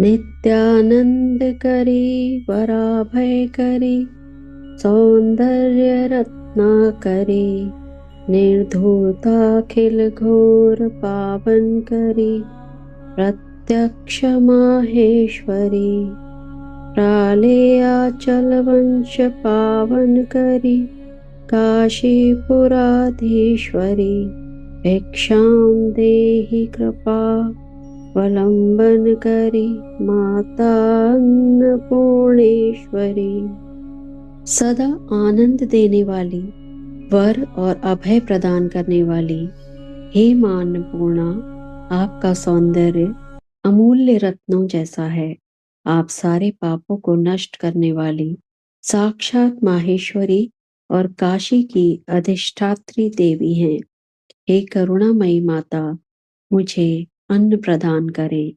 नित्यानंदकरी वराभयकरी सौंदर्य रत्नाकरी निर्धूताखिल घोर पावनकरी प्रत्यक्ष माहेश्वरी प्रालेयाचल वंश पावनकरी काशीपुराधीश्वरी भिक्षां देहि कृपा वलंबन करी माता अन्नपूर्णेश्वरी। सदा आनंद देने वाली, वर और अभय प्रदान करने वाली, हे मां अन्नपूर्णा, आपका सौंदर्य अमूल्य रत्नों जैसा है। आप सारे पापों को नष्ट करने वाली साक्षात माहेश्वरी और काशी की अधिष्ठात्री देवी हैं। हे करुणामयी माता, मुझे अन्न प्रदान करें।